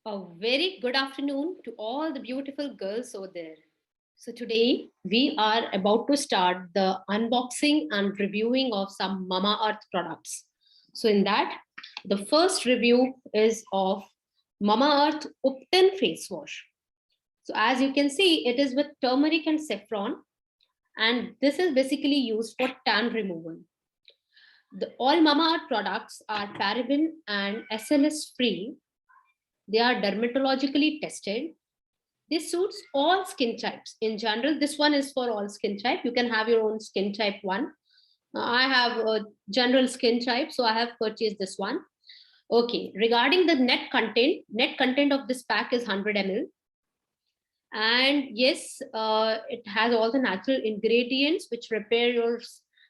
A very good afternoon to all the beautiful girls over there. So today we are about to start the unboxing and reviewing of some MamaEarth products. So in that, the first review is of MamaEarth Upton face wash. So as you can see, it is with turmeric and saffron, and this is basically used for tan removal. All MamaEarth products are paraben and SLS free. They are dermatologically tested. This suits all skin types. In general, this one is for all skin type. You can have your own skin type one. I have a general skin type, so I have purchased this one. Okay, regarding the net content of this pack is 100 ml. And yes, it has all the natural ingredients which repair your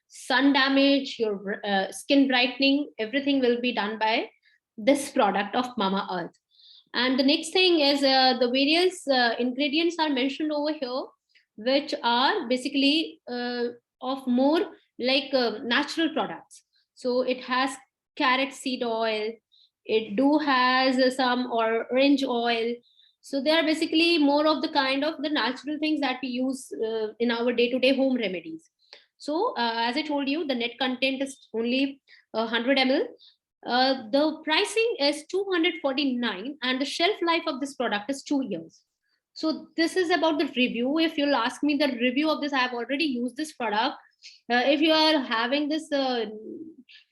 sun damage, your skin brightening. Everything will be done by this product of MamaEarth. And the next thing is the various ingredients are mentioned over here, which are basically of more like natural products. So it has carrot seed oil, it do has some orange oil. So they are basically more of the kind of the natural things that we use in our day-to-day home remedies. So as I told you, the net content is only 100 ml. The pricing is 249 and the shelf life of this product is 2 years. So this is about the review. If you'll ask me the review of this, I have already used this product. If you are having this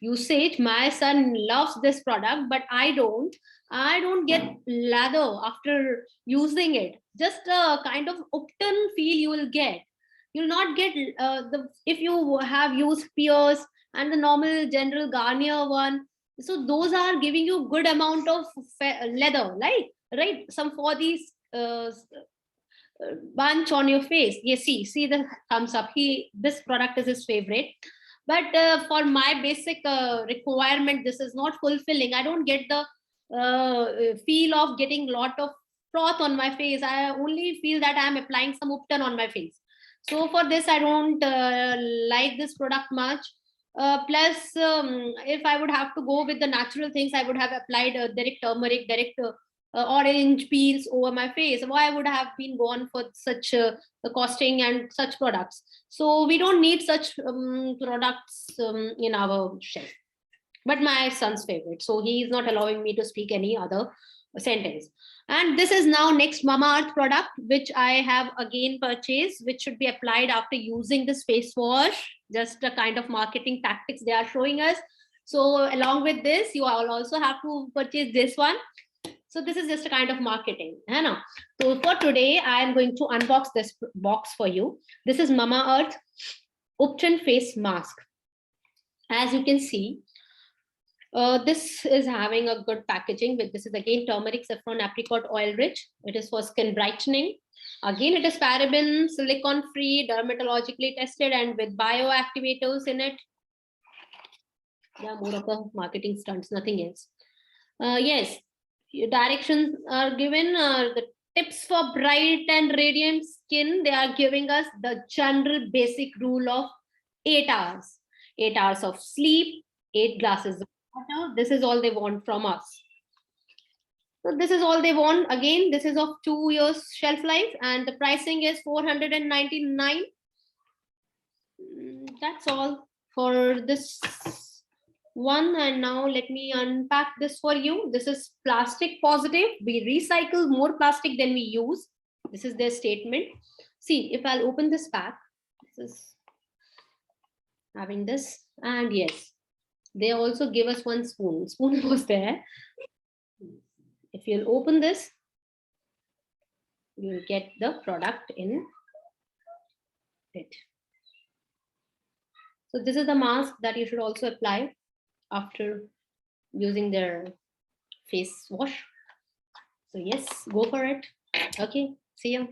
usage, my son loves this product, but I don't get lather after using it. Just a kind of Upton feel you will get. You'll not get if you have used Pierce and the normal general Garnier one. So those are giving you good amount of leather, right? Some for these bunch on your face. Yes, see the thumbs up. This product is his favorite, but for my basic requirement, this is not fulfilling. I don't get the feel of getting lot of froth on my face. I only feel that I am applying some Upton on my face. So for this, I don't like this product much. Plus, if I would have to go with the natural things, I would have applied direct turmeric, direct orange peels over my face. Why I would have been gone for such the costing and such products? So we don't need such products in our shelf. But my son's favorite, so he is not allowing me to speak any other sentence. And this is now next MamaEarth product, which I have again purchased, which should be applied after using this face wash. Just a kind of marketing tactics they are showing us. So along with this, you all also have to purchase this one. So this is just a kind of marketing. So for today, I am going to unbox this box for you. This is MamaEarth Upton face mask. As you can see, this is having a good packaging. This is again turmeric, saffron, apricot oil rich. It is for skin brightening. Again, it is paraben, silicone free, dermatologically tested, and with bioactivators in it. Yeah, more of the marketing stunts, nothing else. Yes, directions are given. The tips for bright and radiant skin, they are giving us the general basic rule of 8 hours. 8 hours of sleep, 8 glasses of water. This is all they want from us. So this is all they want. Again, this is of 2 years shelf life and the pricing is 499. That's all for this one. And now let me unpack this for you. This is plastic positive. We recycle more plastic than we use. This is their statement. See, if I'll open this pack, this is having this, and yes, they also give us one spoon. Spoon was there. If you'll open this, you'll get the product in it. So this is the mask that you should also apply after using their face wash. So yes, go for it. Okay, see you.